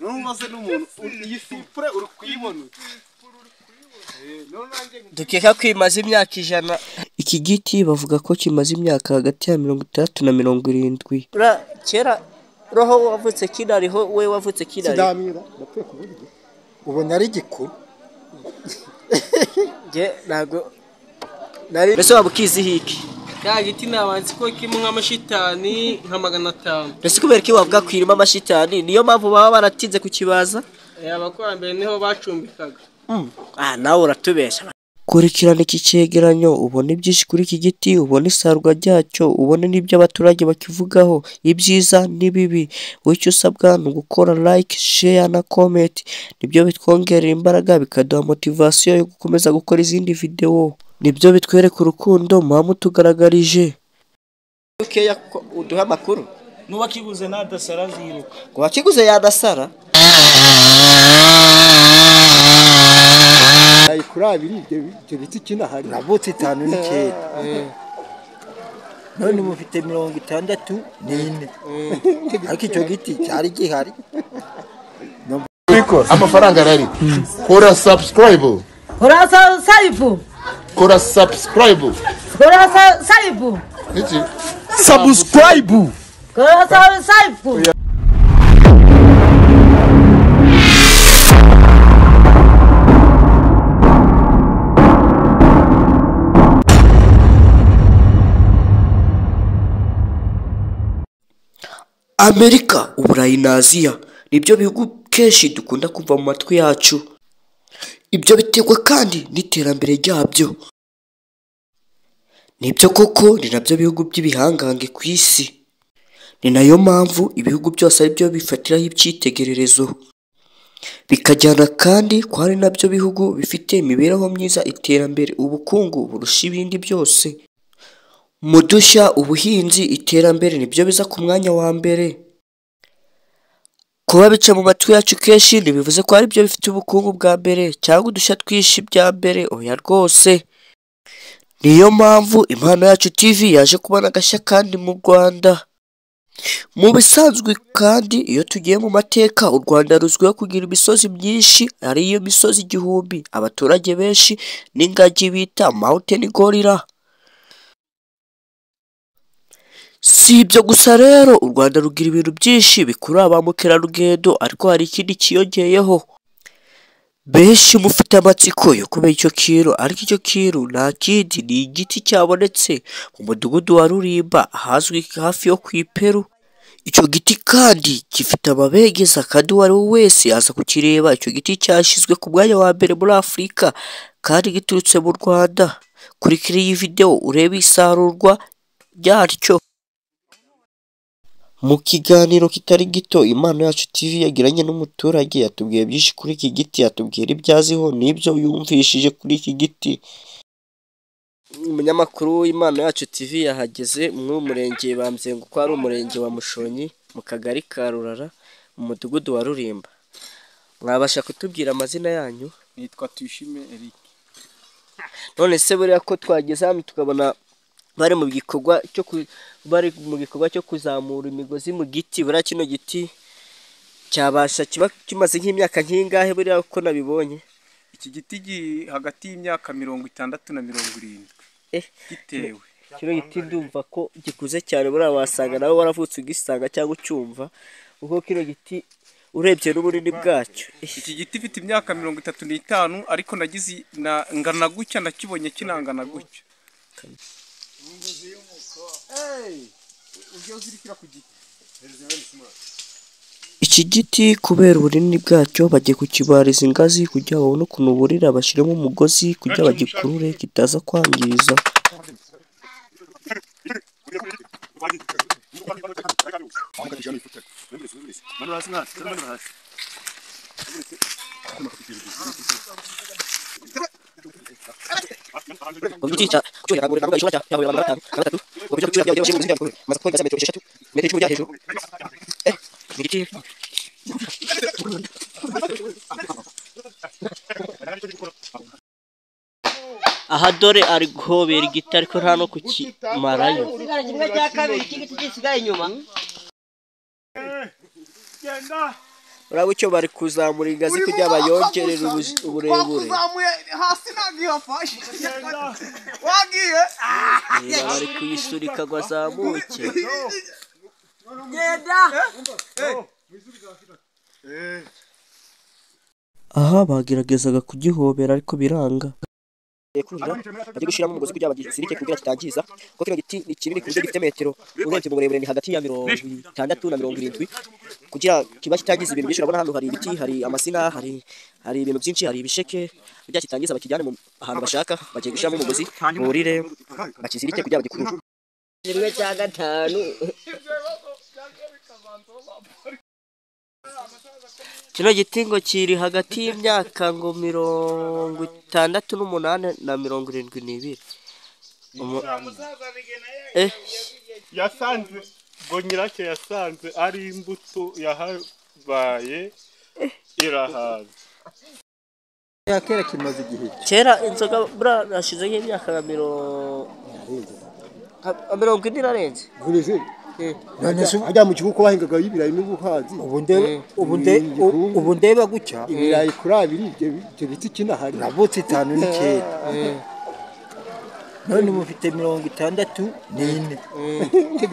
Numvaze n'umuntu iyi sipure uri kuyibona. Dukeka kwimaza imyaka 100. Iki giti bavuga ko kimaze imyaka hagati ya 60 na 70. Kera roho wavutse kinariho we wavutse kinari. Sidamira ndapfuye kuburyo. Ubona ari gikuru. Je nago nari bese wabukizi hiki. Ka giti nabanzi ko kimwe nk'amashitani nka 500. Bese kubera ki wavuga kwirima amashitani niyo mpamvu baba baratinze kukibaza. Abakurambere niho bacumbikaga. Nawe uratubesha. Kurikirana iki cegeranyo ubone byinshi kuri iki giti, ubone isarwa ryacyo, ubone n'ibyo abaturage bakivugaho, ibyiza n'ibibi. Wicyo usabwa no gukora like, share na comment. Nibyo bitwongerera imbaraga bikaduha motivation yo gukomeza gukora izindi video. Nibyo bitwereka urukundo mpamvu tugaragarije. Ukeya uduha makuru. Nuwakiguze nadasara ziruka. Ngo wakiguze yadasara? Kurabiri ibyo biti kinahari nabutse 5 n'ikenda none mufite 64 ariko icyo giti cyari gihari amafaranga arari kora subscribe iki subscribe Amerika, Uburayi na Aziya nibyo bihugu kenshi dukunda kuva mu matwi yacu. Ibyo biterwa kandi n'iterambere ryabyo. Nibyo koko ni nabyo bihugu by'ibihangange ku isi. Ni nayo mpamvu ibihugu byose ari byo bifatiraho ibyitegererezo. Bikajyana kandi ko ari nabyo bihugu bifite imibereho myiza, iterambere, ubukungu burusha ibindi byose. Mudushya, ubuhinzi, iterambere nibyo biza ku mwanya wa mbere. Kuba bica mu matwi yacu kenshi ntibivuze ko ari byo bifite ubukungu bwa mbere cyangwa udushya twishi bya mbere, oya rwose. Niyo mpamvu Impano Yacu TV yaje kubona agashya kandi mu Rwanda. Mu bisanzwe kandi iyo tugiye mu mateka, u Rwanda ruzwiho kugira imisozi myinshi, ariyo misozi 1000, abaturage benshi n'ingagi bita mountain gorilla. Si ibyo gusa rero, u Rwanda rugira ibintu byinshi bikurura ba mukerarugendo, ariko hari ikindi kiyongeyeho. Benshi mufite amatsiko yo kumenya icyo kintu, ariko icyo kintu nta kindi ni igiti cyabonetse mu mudugudu wa Rulimba ahazwi hafi yo ku Iperu. Icyo giti kandi gifite amabengeza kandi uwo ari we wese aza kukireba. Icyo giti cyashyizwe ku mwanya wa mbere muri Afurika kandi giturutse mu Rwanda. Kurikira iyi video urebe isarurwa ryacyo. Mu kiganiro kitari gito Impano Yacu TV yagiranye n'umuturage, yatubwiye byinshi kuri iki giti, yatubwira ibyaziho n'ibyo yumvishije kuri iki giti. Umunyamakuru w'Impano Yacu TV yahageze mu murenge bambyengo ko ari umurenge wa Mushonyi mu kagari ka Rurara mu mudugudu wa Rulimba. Mwabasha kutubwira amazina yanyu? Nitwa Tuyishime Eric. None se buriya ko twageze hano tukabona bari mu gikorwa cyo kuzamura imigozi mu giti, buriya kino giti cyabasha kiba kimaze nk'imyaka nk'ingahe buriya uko nabibonye? Iki giti hagati y'imyaka 60 na 70 gitewe. Kino giti ndumva ko gikuze cyane, buriya wasanga nawe waravutse ugisanga cyangwa ucyumva, uko kino giti urebye n'ubunini bwacyo. Iki giti ifite imyaka 35 ariko nagize ngana gutya, nakibonye kinangana gutya. Iki giti kubera ubunini bwacyo bagiye kukibariza ingazi kugira babone ukuntu burira, bashyiremo umugozi kugira bagikurure kitaza kwangiza. Aha dore ari guhobera igiti ariko nta no kukimarayo. urabona icyo bari kuzamura ingazi kugira bayongerere uburebure. Twakuzamuye hasi ntabwo yafashe. Wagiye? Bari kuyisunika ngo azamuke. Genda. Aha bageragezaga kugihobera ariko biranga. Bajya gushyiramo umugozi kugira bagisirike kugira kitangiza, kuko kino giti ni kinini ku buryo gifite metero urebye mu burebure ni hagati ya 60 na 70, kugira kiba kitangiza ibintu byinshi. Urabona hano hari ibiti, hari amasina, hari ibintu byinshi, hari ibisheke, kugira kitangiza bakijyane ahantu bashaka. Bagiye gushyiramo umugozi burire bakizirike kugira bagikurure. 1/5 kino giti ngo kiri hagati y'imyaka ngo 68 na 72. Yasanze ngo nyiracyo yasanze ari imbuto yahabaye irahaza. Kera kimaze igihe. Kera inzoga bra nashize nk'imyaka nka 40 irarenze. Ajya mu kibuko bahingaga y'ibirayi n'ubuhazi. Ubu ndeba gutya Ibirayi kuri abiri ibyo biti kinahari. navutse 5 n'ikenda. None mufite 64.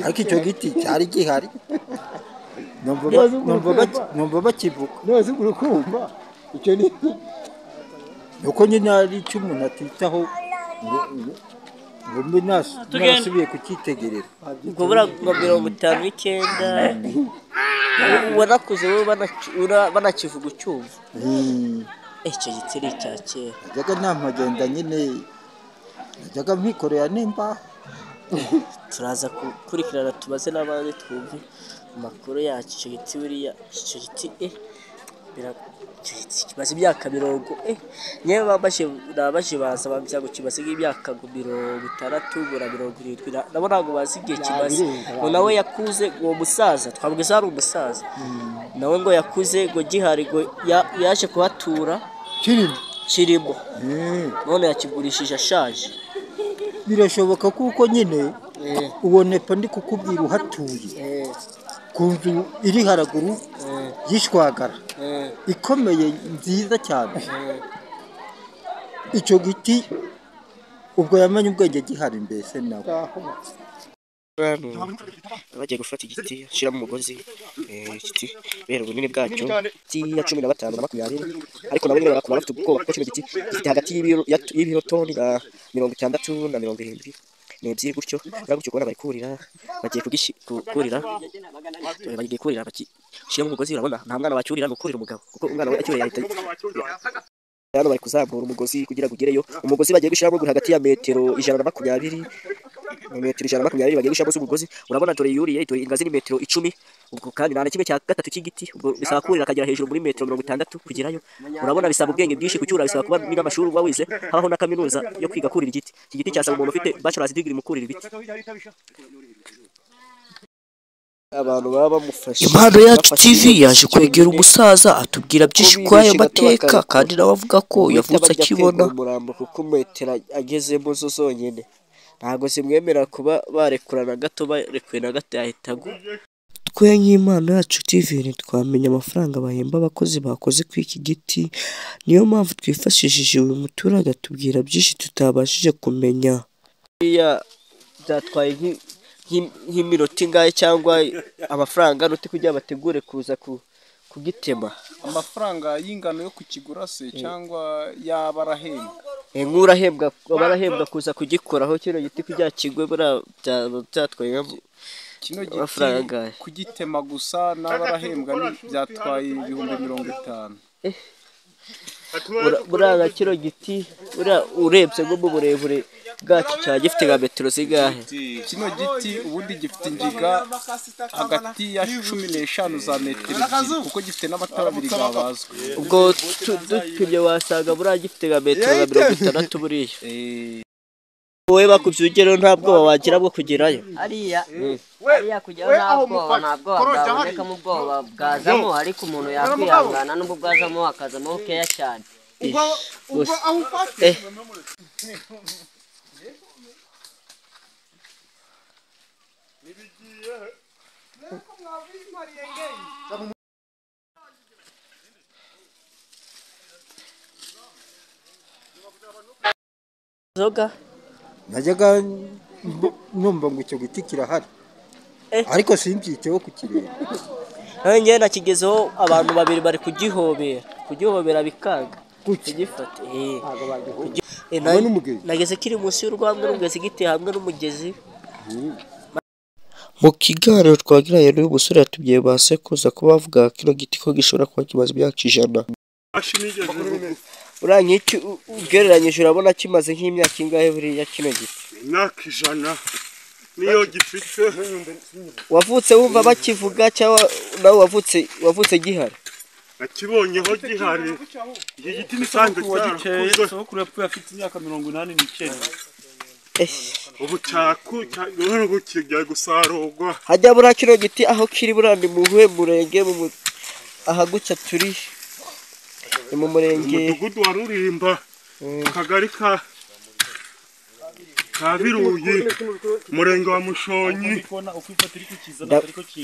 Ariko icyo giti cyari gihari. Numva bakivuga. Nose urukumva icyo ni nuko nyine ari icyo umuntu atitaho ngo mbe nasubiye kucyitegereza. Ubwo bura ngo 59 warakuze wowe banakivuga ucyumva. Icyo giti ni icya kera. Najyaga nampagenda nyine najyaga mpikorera nimba. Turaza gukurikirana tubaze n'abandi twumve amakuru yacyo. Icyo giti buriya icyo giti kimaze imyaka 40. Nyewe babaje baza bambya ngo kimaze imyaka 60 na 70. Nabo ntabwo bazi igihe kimaze. Ngo nawe yakuze uwo musaza, twabwiza ari umusaza, nawe ngo yakuze ngo gihari ngo yaje kuhatura kirimo, none yakigurishije ashaje. Birashoboka kuko nyine ubone pa ndi kukubwira uhatuye ku nzu iri haraguru yishwagara ikomeye nziza cyane. Icyo giti ubwo yamenye ubwenge gihari mbese nawe. Bagiye gufata igiti ashyiramo umugozi, igiti kubera ubunini bwacyo ya 15 na 20, ariko nabo nyine barakora bafite ubwoba kuko kino giti gifite hagati y'ibiro toni na 60 na 70 n'ebyiri gutyo. Uragutyo kubona bari kurira, bagiye kurira, bagiye kurira bashyiramo umugozi. Urabona nta mwana wacyurira no kurira umugabo, kuko umwana we acyuriye ahita. Hano bari kuzamura umugozi kugira ngo ugereyo. Umugozi bagiye gushyiramo hagati ya metero 120 metero 120 bagiye gushyiramo umugozi. Urabona dore yuriye, dore ingazi ni metero 10, ubwo kandi nta kimwe cya gatatu cy'igiti, ubwo bisaba kurira akagera hejuru muri metero 60 kugerayo. Urabona bisaba ubwenge bwinshi kucyura, bisaba kuba niba amashuri uba wize, habaho na kaminuza yo kwiga kurira igiti. Iki giti cyasaba umuntu ufite bachelor's degree mu kurira ibiti. Abantu baba bamufashe. Impano Yacu TV yaje kwegera umusaza atubwira byinshi kuri ayo mateka, kandi nawe avuga ko yavutse akibona umurambo kuko metero agezemo zo zonyine ntabwo zimwemera kuba barekurana gato, barekuye na gato yahita agwa. Twe nk'Impano Yacu TV ntitwamenya amafaranga bahemba abakozi bakoze kuri iki giti, niyo mpamvu twifashishije uyu muturage atubwira byinshi tutabashije kumenya. Byatwaye nk'iminota ingahe cyangwa amafaranga nuti kugira bategure kuza kugitema? Amafaranga y'ingano yo kukigura se cyangwa yaba arahembwa? Nk'urahembwa barahembwa kuza kugikoraho kino giti kugira kigwe byatwaye kino giti kugitema gusa n'abarahembwa byatwaye 50,000. Buraga kino giti urebye ngo mu burebure bwacyo cyane gifite nka metero zingahe? Kino giti ubundi gifite ingiga hagati ya 15 za metero, kuko gifite n'amatara 2 gabazwe. Ubwo dupimye wasanga buraga gifite nka metero 60 buriya. Wowe bakubyugero ntabwo wagira bwo kugerayo. Ariya kujyaho ntabwo bwaboneka mu bwoba bwazamo, ariko umuntu yakwihangana n'ubwo bwazamo hakazamo keya cyane. Ubwo aho ufate zoga najyaga numva ngo icyo giti kirahari ariko simbyiteho kukireba njye nakigezeho abantu babiri bari kugihobera bikanga kugifata nageze kiri munsi y'urwamwe n'umugezi giteye hamwe n'umugezi. Mu kiganiro twagiranye n'uyu musore yatubwiye ba sekuruza ko bavuga kino giti ko gishobora kuba kimaze imyaka 100. Uriya nk'iki ugereranyije urabona kimaze nk'imyaka ingahe buriya kino giti? Imyaka 100 niyo gifite. Wavutse wumva bakivuga cyangwa nawe wavutse gihari? Nakibonyeho gihari. Iki giti ni sanzwe cyagiteye sokuru yapfuye afite imyaka 89. ubu cyakujya gukijya gusarurwa. Hajya buriya kino giti aho kiri buriya ni muhe murenge aha gutya turi ni mu murenge umudugudu wa Rurimba akagari ka Biruyi umurenge wa Mushonyi.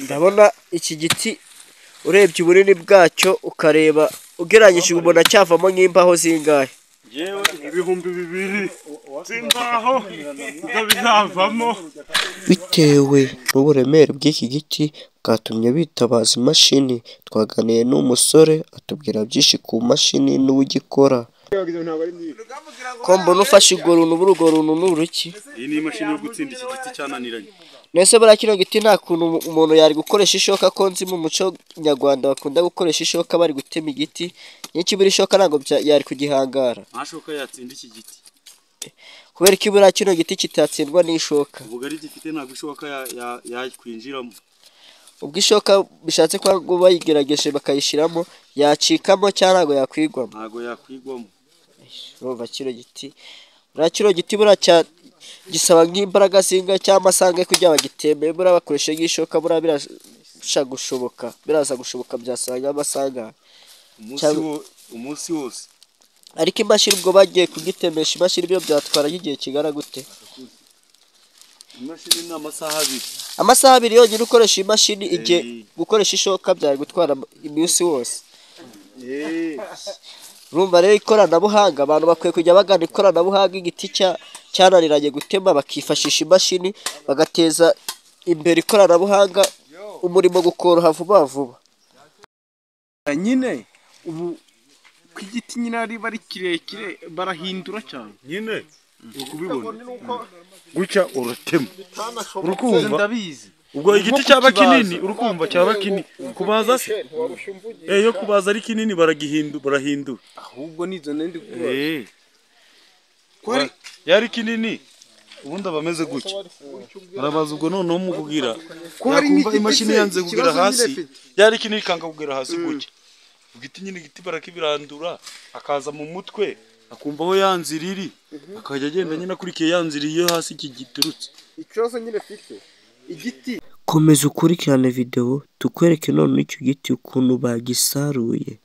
ndabona iki giti urebye ubunini bwacyo ukareba ugereranyije ubona cyavamo nk'imbaho zingahe? Yewe 2,000 z'imbaho bizavamo. Bitewe n'uburemere bw'iki giti bwatumye bitabaza imashini. Twaganiye n'umusore atubwira byinshi ku mashini n'ubugikora. Ko mbona ufashe urwo runtu n'uruki? Iyi ni imashini yo gutsinda iki giti cyananiranye. Nese buriya kino giti nta kuntu umuntu yari gukoresha ishoka ko nzi mu muco nyarwanda bakunda gukoresha ishoka bari gutema igiti. N'ikibura ishoka ntabwo yari kugihangara. Nta shoka yatsinda iki giti. Kubera ko buriya kino giti kitatsindwa n'ishoka. Ubugari gifite ntabwo ishoka yakwinjiramo. Ubwo ishoka bishatse ko bayigerageje bakayishiramo yacikamo cyangwa ntabwo yakwigwamo. Ntabwo yakwigwamo. Urumva kino giti buriya gisaba nk'imbaraga zinga cyangwa amasanga kugira bagiteme buriya bakoresha nk'ishoka buriya biraza gushoboka byasanga amasanga umunsi wose. Ariko imashini ubwo bagiye kugitemesha imashini byo byatwara igihe kigana gute? Imashini ni amasaha 2 yonyine ukoresha imashini igihe gukoresha ishoka byari gutwara iminsi wose. Urumva rero ikoranabuhanga abantu bakwiye kujya bagana ikoranabuhanga. Igiti cyananiranye gutema bakifashisha imashini bagateza imbere ikoranabuhanga umurimo gukoroha vuba vuba. Nyine ubu kw'igiti nyine ari kirekire barahindura cyane nyine ukubibona gucya uratema urukumva ndabizi. ubwo igiti cyaba kinini urukumva cyaba kinini kubaza se yo kubaza ari kinini barahindura ahubwo nizo nende yari kinini ubundi abameze gutya barabaza ubwo noneho mu kugira yakumva imashini yanze kugira hasi yari kinini kanga kugira hasi gutya igiti nyine igiti barakibirandura akaza mu mutwe akumva aho yanzira iri akajya agenda nyine akurikiye yanziriye hasi iki giturutse ikibazo nyine fite igiti. Komeza ukurikirane video tukwereke none icyo giti ukuntu bagisaruye.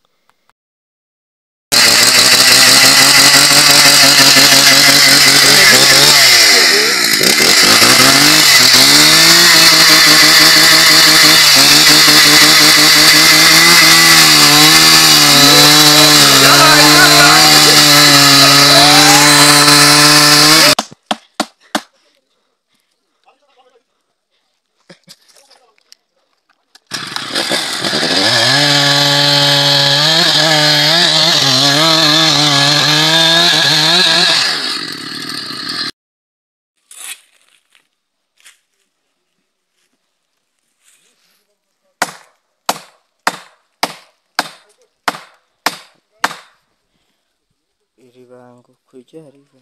Iri bango kujya riva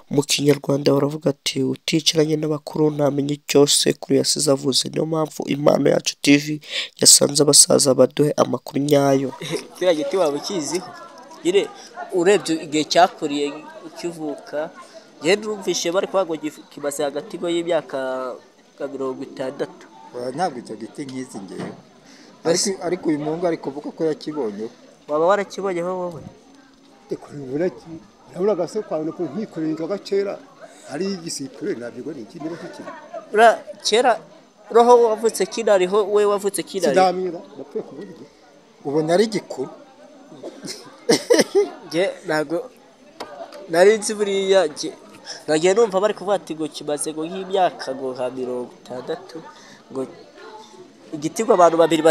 mu kinyarwanda baravuga ati uticaranye n'abakuru ntamenye cyose kuri yasize avuze. Niyo mpamvu Impano Yacu TV yasanze abasaza baduhe amakuru nyayo. Kiriya giti waba ukiziho nyine urebye igihe cyakuriye ukivuka genda urumvishe bari kwago kimaze hagati y'imyaka nka 60. ntabwo icyo giti nk'izi ngewe ariko uyu muhungu ari kuvuga ko yakibonyeho. Waba warakibonyeho wowe? urabona agasobanuro ko nkikorera inzoga kera ari igisipure nabyo ni iki niba kikiri kera roho wavutse kinariho we wavutse kinari sidamira napfuye kuburyo ubona ari gikuru. je nago nari nzi buriya nagiye numva bari kuvuga ati ngo kimaze ngo nk'imyaka ngo nka 60 ngo igiti ngo abantu babiri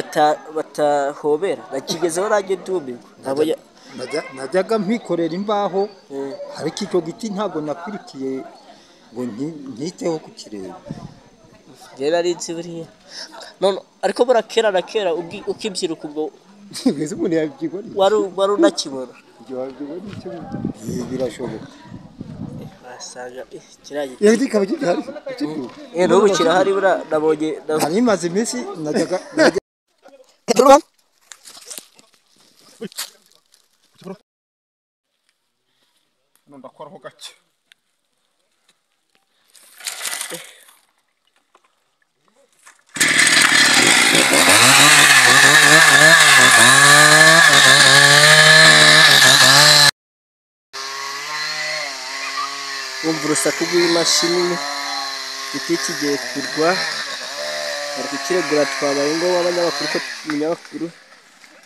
batahobera nakigezeho nanjye ndumirwa najyaga mpikorera imbaho ariko icyo giti ntabwo nakurikiye ngo nkiteho kukireba. je nari nzi buriya none ariko burakera na kera ukibyiruka ubwo bize umuntu yabyigora wari unakibona birashoboka basanga kirayi kikaba gihari n'ubu kirahari bura nabonye hari maze iminsi najyaga ndakoraho gake umva urusaku rw'imashini igiti kigiye kurwa bari kukiregura twabaye ngo w'abanyamakuru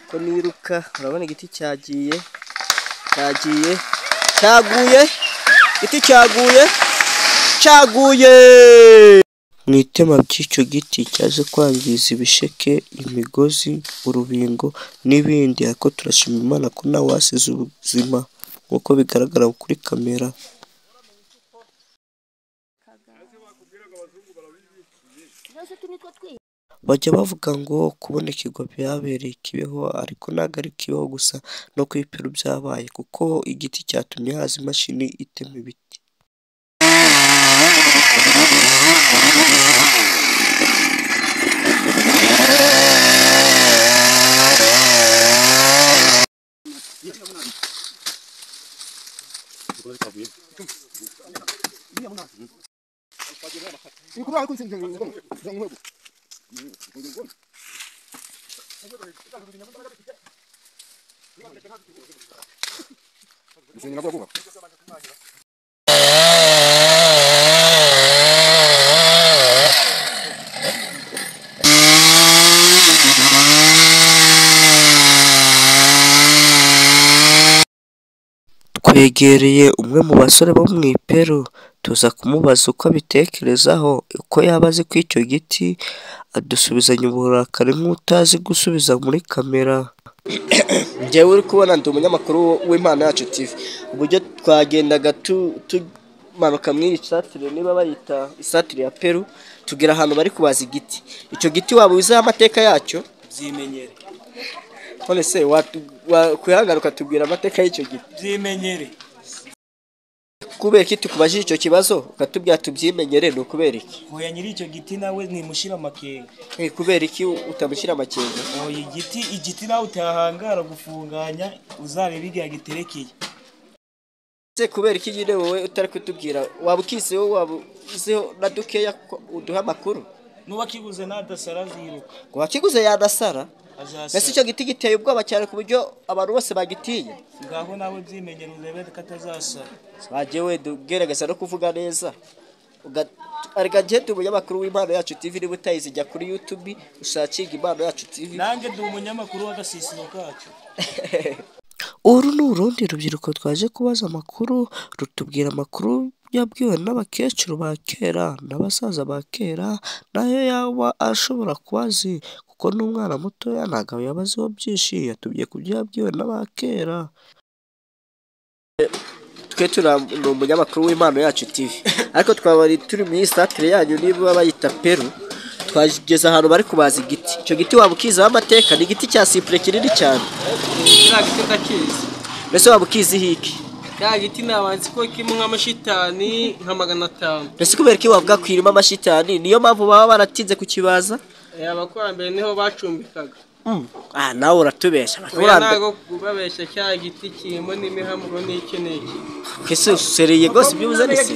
ko niruka urabona igiti cyaguye igiti cyaguye mu itema by'icyo giti cyaje kwangiza ibisheke imigozi urubingo n'ibindi ariko turashima Imana ko nawe wasize ubuzima nk'uko bigaragara kuri kamera. Bajya bavuga ngo kubonekirwa byabereye Kibeho ariko ntabwo ari Kibeho gusa no ku Iperu byabaye kuko igiti cyatumye haza imashini itema ibiti. Twegereye umwe mu basore bo mu Iperu tuza kumubaza uko abitekerezaho uko yaba azi ko icyo giti adusubizanya uburakari nk'utazi gusubiza muri kamera. Njyewe uri kubona ndi umunyamakuru w'Impano Yacu TV uburyo twagendaga tumanuka muri isatire niba bayita isatire ya Peru tugera ahantu bari kubaza igiti. Icyo giti waba uzi amateka yacyo byimenyere none se kwihagaruka tubwira amateka y'icyo giti byimenyere kubera iki tukubajije icyo kibazo ukatubwira tubyimenyere no kubera iki oya nyiri icyo giti nawe nimushira amakenga kubera iki utamushyira amakenga oya igiti nawe utahangara gufunganya uzareba igihe giterekeye se kubera iki nyine wowe utari kutubwira waba ukizeho waba uziho na dukeya uduha amakuru nuba kiguze nadasara ziruka ngo wakiguze yadasara Nasi icyo giti giteye ubwoba cyane ku buryo abantu bose bagitinya. Ngaho nawe byimenyera urebe katazasara. Wajewe dugerageza no kuvuga neza. Arega njye umunyamakuru w'Impano Yacu TV niba utayizijya kuri YouTube ushakinga Impano Yacu TV. Nange ndi umunyamakuru w'agasisiro kacu. Uru ni urundi rubyiruko twaje kubaza amakuru rutubwira amakuru yabwiwe n'abakecuru ba kera n'abasaza ba kera nayo yaba ashobora kubazi kuko n'umwana mutoya ntabwo yabaziho byinshi yatubwiye kubyo yabwiwe n'abakera. Twe turi umunyamakuru w'Impano Yacu TV ariko twabari turi muri satire yanyu niba bayita Peru twageze ahantu bari kubaza igiti. Icyo giti waba ukizaho amateka ni igiti cya sipure kinini cyane. Kiriya giti ndakizi. Mbese waba ukiziho iki? Kiriya giti nabanzi ko kirimo nk'amashitani nka 500. Mbese kubera ko wavuga ko irimo amashitani niyo mpamvu baba baratinze kukibaza? Abakurambere niho bacumbikaga. Nawe uratubeshya. Ntabwo kubabeshya cya giti kirimo n'imihamuro n'iki n'iki. Kese usereye gose byubuze nese?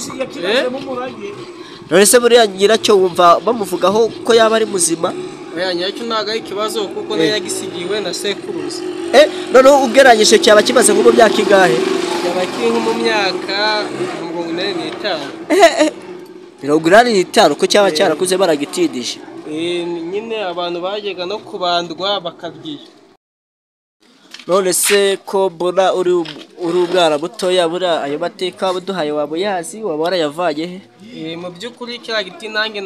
none se buriya nyiracyo wumva bamuvugaho ko yaba ari muzima? oya nyiracyo ntabwo ari ikibazo kuko nayo yagisigiwe na sekuruza. Noneho ugereranyije cyaba kimaze nko mu myaka ingahe? cyaba kiri nko mu myaka 45. 45 ko cyaba cyarakuze baragitidije. Nyine abantu bajyaga no kubandwa bakabyisha. None se ko mbona uri umwana mutoya bura ayo mateka buduhaye waba yazi waba warayavanye he? Mu by'ukuri cya giti nanjye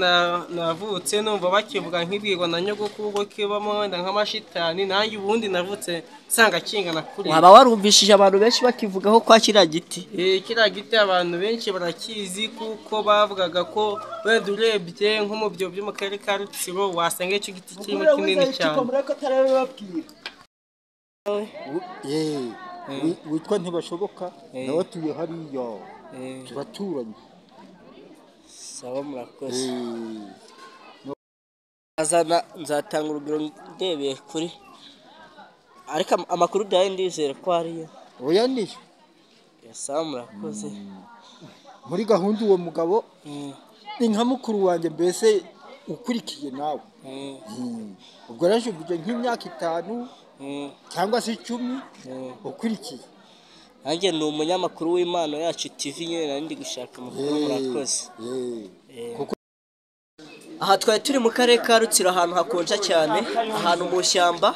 navutse numva bakivuga nk'ibwirwa na nyogokuru kibamo wenda nk'amashitani, nanjye ubundi navutse nsanga kingana kuri. Waba warumvishije abantu benshi bakivugaho kwa kiriya giti? Kiriya giti abantu benshi barakizi kuko bavugaga ko wenda urebye nko mu byo byo mu karere ka Rutsiro wasanga icyo giti kirimo kinini cyane. witwa Ntibashoboka nawe atuye hariya turaturanye. Sawa murakoze. Nzatanga urugero ndebeye kuri ariko amakuru daye ndizera ko hariyo. Oya niyo. Sawa murakoze. Muri gahunda uwo mugabo ni nka mukuru wanjye mbese ukurikiye nawe. Ubwo rashubije nk'imyaka 5 cyangwa se 10 ukurikiye. Nanjye ni umunyamakuru w'Imana yacu TV nyine nandi gushaka amakuru murakoze. Aha twari turi mu karere ka Rutsiro ahantu hakonja cyane, ahantu mu shyamba,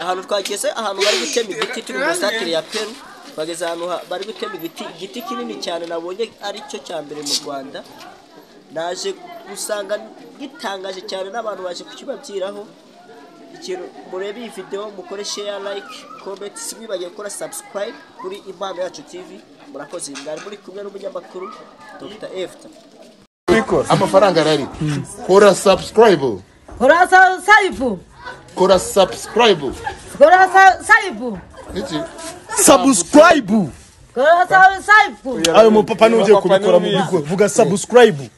ahantu twageze ahantu bari gutema igiti turi mu satire ya Peru. Twageze ahantu bari gutema igiti kinini cyane nabonye ari cyo cya mbere mu Rwanda. Naje gusanga gitangaje cyane n'abantu baje kukibabyiraho. Ikintu murebe iyi video mukore share, like, comment, simwibagiye gukora subscribe kuri Impano Yacu TV. Murakoze ngari muri kumwe n'umunyamakuru Dr. Efta. Amafaranga arari. Kora subscribe. Kora subscribe. Kora subscribe. Kora subscribe. Iki? Subscribe. Kora subscribe. Ayo mu papa nuje kubikora mu bigo. Vuga subscribe.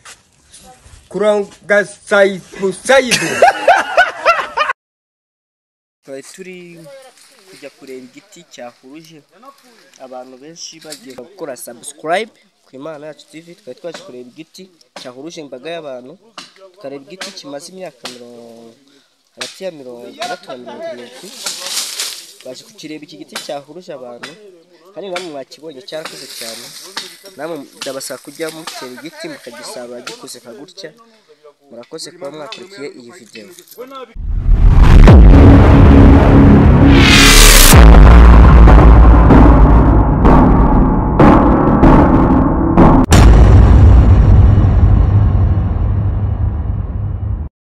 Kuranga subscribe. Turi kujya kureba igiti cyahuruje abantu benshi bagiye gukora subscribe ku Impano Yacu TV. Twari twaje kureba igiti cyahuruje imbaga y'abantu, tukareba igiti kimaze imyaka hagati ya 60 na 70. Baje kukireba iki giti cyahuruje abantu kandi namwe mwakibonye cyarakuze cyane. Namwe ndabasaba kujya mutera igiti mukagisarura gikuze nka gutya. Murakoze kuba mwakurikiye iyi video.